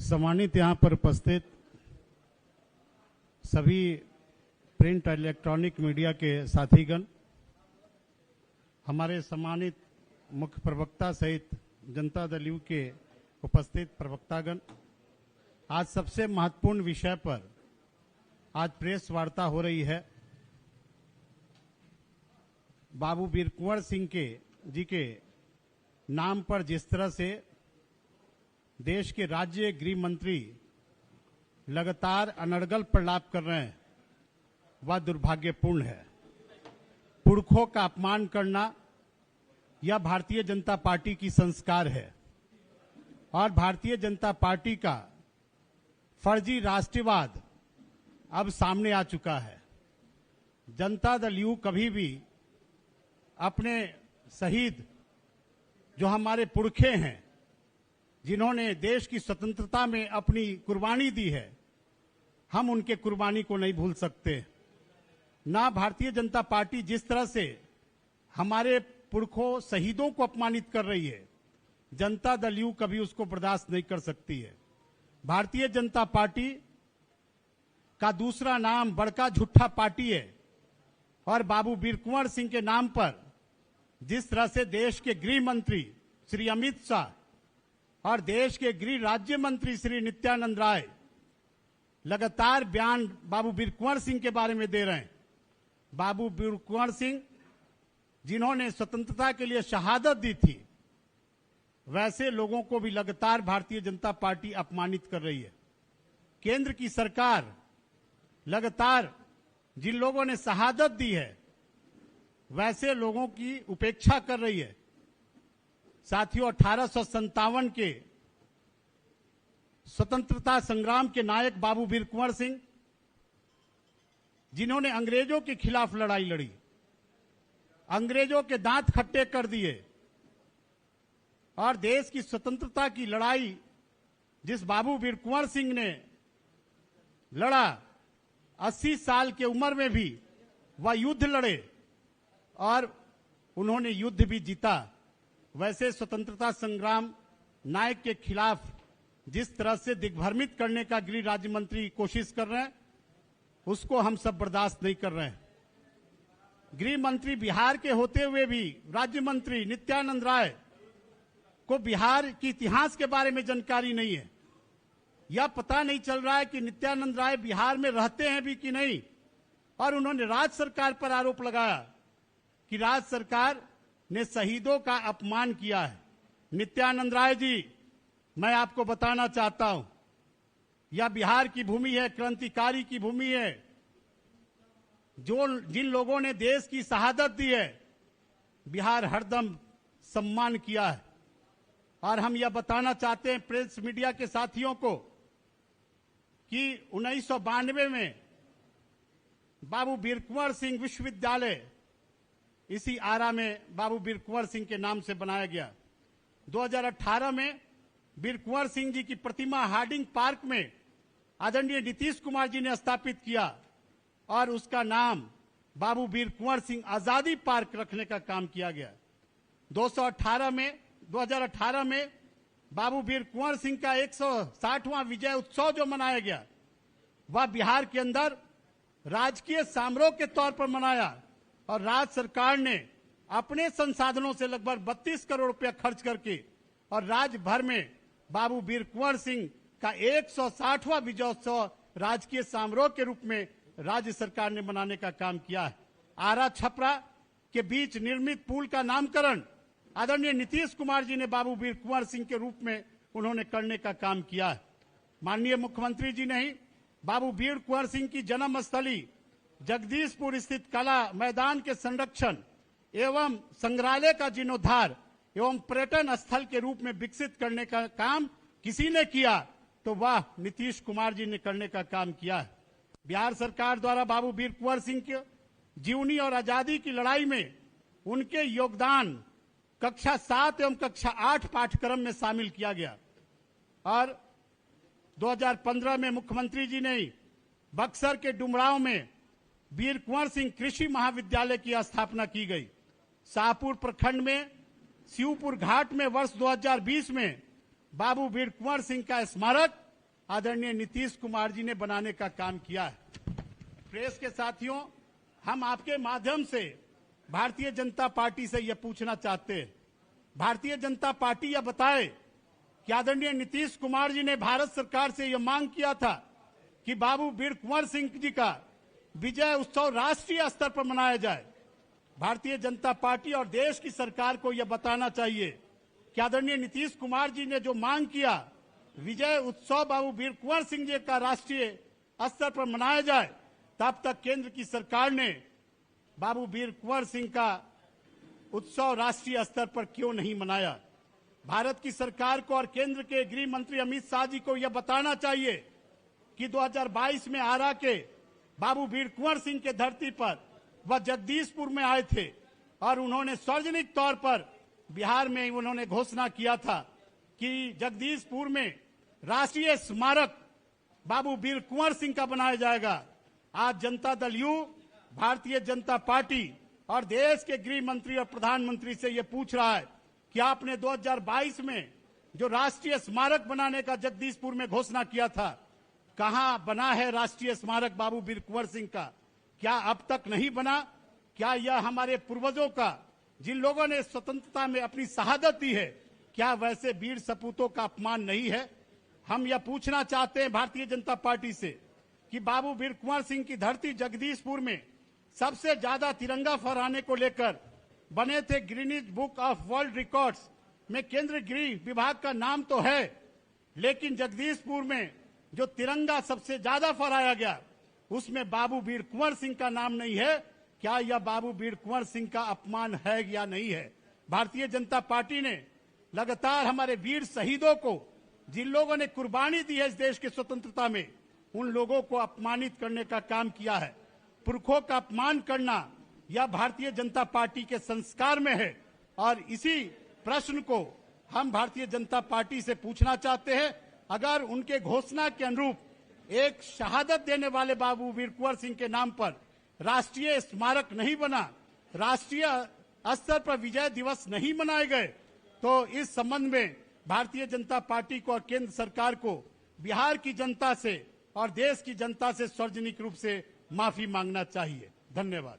सम्मानित यहाँ पर उपस्थित सभी प्रिंट और इलेक्ट्रॉनिक मीडिया के साथीगण, हमारे सम्मानित मुख्य प्रवक्ता सहित जनता दल यू के उपस्थित प्रवक्तागण, आज सबसे महत्वपूर्ण विषय पर आज प्रेस वार्ता हो रही है। बाबू वीर कुंवर सिंह जी के नाम पर जिस तरह से देश के राज्य गृह मंत्री लगातार अनर्गल प्रलाप कर रहे हैं, वह दुर्भाग्यपूर्ण है। पुरखों का अपमान करना यह भारतीय जनता पार्टी की संस्कार है और भारतीय जनता पार्टी का फर्जी राष्ट्रवाद अब सामने आ चुका है। जनता दल यू कभी भी अपने शहीद जो हमारे पुरखे हैं, जिन्होंने देश की स्वतंत्रता में अपनी कुर्बानी दी है, हम उनके कुर्बानी को नहीं भूल सकते। ना भारतीय जनता पार्टी जिस तरह से हमारे पुरखों शहीदों को अपमानित कर रही है, जनता दल यू कभी उसको बर्दाश्त नहीं कर सकती है। भारतीय जनता पार्टी का दूसरा नाम बड़का झूठा पार्टी है और बाबू वीर कुंवर सिंह के नाम पर जिस तरह से देश के गृह मंत्री श्री अमित शाह और देश के गृह राज्य मंत्री श्री नित्यानंद राय लगातार बयान बाबू वीर कुंवर सिंह के बारे में दे रहे हैं। बाबू वीर कुंवर सिंह जिन्होंने स्वतंत्रता के लिए शहादत दी थी, वैसे लोगों को भी लगातार भारतीय जनता पार्टी अपमानित कर रही है। केंद्र की सरकार लगातार जिन लोगों ने शहादत दी है, वैसे लोगों की उपेक्षा कर रही है। साथियों, 1857 के स्वतंत्रता संग्राम के नायक बाबू वीर कुंवर सिंह, जिन्होंने अंग्रेजों के खिलाफ लड़ाई लड़ी, अंग्रेजों के दांत खट्टे कर दिए और देश की स्वतंत्रता की लड़ाई जिस बाबू वीर कुंवर सिंह ने लड़ा, 80 साल की उम्र में भी वह युद्ध लड़े और उन्होंने युद्ध भी जीता। वैसे स्वतंत्रता संग्राम नायक के खिलाफ जिस तरह से दिग्भ्रमित करने का गृह राज्य मंत्री कोशिश कर रहे हैं, उसको हम सब बर्दाश्त नहीं कर रहे हैं। गृह मंत्री बिहार के होते हुए भी राज्य मंत्री नित्यानंद राय को बिहार के इतिहास के बारे में जानकारी नहीं है। यह पता नहीं चल रहा है कि नित्यानंद राय बिहार में रहते हैं भी कि नहीं। और उन्होंने राज्य सरकार पर आरोप लगाया कि राज्य सरकार ने शहीदों का अपमान किया है। नित्यानंद राय जी, मैं आपको बताना चाहता हूं, यह बिहार की भूमि है, क्रांतिकारी की भूमि है। जिन लोगों ने देश की शहादत दी है, बिहार हरदम सम्मान किया है। और हम यह बताना चाहते हैं प्रेस मीडिया के साथियों को कि 1992 में बाबू वीर कुंवर सिंह विश्वविद्यालय इसी आरा में बाबू वीर कुंवर सिंह के नाम से बनाया गया। 2018 में वीर कुंवर सिंह जी की प्रतिमा हार्डिंग पार्क में आदरणीय नीतीश कुमार जी ने स्थापित किया और उसका नाम बाबू वीर कुंवर सिंह आजादी पार्क रखने का काम किया गया। 2018 में बाबू वीर कुंवर सिंह का 160वां विजय उत्सव जो मनाया गया, वह बिहार के अंदर राजकीय समारोह के तौर पर मनाया और राज्य सरकार ने अपने संसाधनों से लगभग 32 करोड़ रुपया खर्च करके और राज्य भर में बाबू वीर कुंवर सिंह का 160वां विजयोत्सव राजकीय समारोह के रूप में राज्य सरकार ने मनाने का काम किया है। आरा छपरा के बीच निर्मित पुल का नामकरण आदरणीय नीतीश कुमार जी ने बाबू वीर कुंवर सिंह के रूप में उन्होंने करने का काम किया है। माननीय मुख्यमंत्री जी ने ही बाबू वीर कुंवर सिंह की जन्म स्थली जगदीशपुर स्थित कला मैदान के संरक्षण एवं संग्रहालय का जीर्णोद्धार एवं पर्यटन स्थल के रूप में विकसित करने का काम किसी ने किया तो वह नीतीश कुमार जी ने करने का काम किया है। बिहार सरकार द्वारा बाबू वीर कुंवर सिंह के जीवनी और आजादी की लड़ाई में उनके योगदान कक्षा 7 एवं कक्षा 8 पाठ्यक्रम में शामिल किया गया और 2015 में मुख्यमंत्री जी ने बक्सर के डुमरांव में वीर कुंवर सिंह कृषि महाविद्यालय की स्थापना की गई। शाहपुर प्रखंड में शिवपुर घाट में वर्ष 2020 में बाबू वीर कुंवर सिंह का स्मारक आदरणीय नीतीश कुमार जी ने बनाने का काम किया है। प्रेस के साथियों, हम आपके माध्यम से भारतीय जनता पार्टी से यह पूछना चाहते हैं, भारतीय जनता पार्टी यह बताए कि आदरणीय नीतीश कुमार जी ने भारत सरकार से यह मांग किया था कि बाबू वीर कुंवर सिंह जी का विजय उत्सव राष्ट्रीय स्तर पर मनाया जाए। भारतीय जनता पार्टी और देश की सरकार को यह बताना चाहिए कि आदरणीय नीतीश कुमार जी ने जो मांग किया विजय उत्सव बाबू वीर कुंवर सिंह जी का राष्ट्रीय स्तर पर मनाया जाए, तब तक केंद्र की सरकार ने बाबू वीर कुंवर सिंह का उत्सव राष्ट्रीय स्तर पर क्यों नहीं मनाया। भारत की सरकार को और केंद्र के गृह मंत्री अमित शाह जी को यह बताना चाहिए कि 2022 में आरा के बाबू वीर कुंवर सिंह के धरती पर वह जगदीशपुर में आए थे और उन्होंने सार्वजनिक तौर पर बिहार में उन्होंने घोषणा किया था कि जगदीशपुर में राष्ट्रीय स्मारक बाबू वीर कुंवर सिंह का बनाया जाएगा। आज जनता दल यू, भारतीय जनता पार्टी और देश के गृह मंत्री और प्रधानमंत्री से यह पूछ रहा है कि आपने 2022 में जो राष्ट्रीय स्मारक बनाने का जगदीशपुर में घोषणा किया था, कहां बना है राष्ट्रीय स्मारक बाबू वीर कुंवर सिंह का? क्या अब तक नहीं बना? क्या यह हमारे पूर्वजों का, जिन लोगों ने स्वतंत्रता में अपनी शहादत दी है, क्या वैसे वीर सपूतों का अपमान नहीं है? हम यह पूछना चाहते हैं भारतीय जनता पार्टी से कि बाबू वीर कुंवर सिंह की धरती जगदीशपुर में सबसे ज्यादा तिरंगा फहराने को लेकर बने थे Guinness book of world records में केंद्रीय गृह विभाग का नाम तो है, लेकिन जगदीशपुर में जो तिरंगा सबसे ज्यादा फहराया गया उसमें बाबू वीर कुंवर सिंह का नाम नहीं है। क्या यह बाबू वीर कुंवर सिंह का अपमान है या नहीं है? भारतीय जनता पार्टी ने लगातार हमारे वीर शहीदों को, जिन लोगों ने कुर्बानी दी है इस देश की स्वतंत्रता में, उन लोगों को अपमानित करने का काम किया है। पुरखों का अपमान करना यह भारतीय जनता पार्टी के संस्कार में है और इसी प्रश्न को हम भारतीय जनता पार्टी से पूछना चाहते हैं। अगर उनके घोषणा के अनुरूप एक शहादत देने वाले बाबू वीर कुंवर सिंह के नाम पर राष्ट्रीय स्मारक नहीं बना, राष्ट्रीय स्तर पर विजय दिवस नहीं मनाए गए, तो इस संबंध में भारतीय जनता पार्टी को और केंद्र सरकार को बिहार की जनता से और देश की जनता से सार्वजनिक रूप से माफी मांगना चाहिए। धन्यवाद।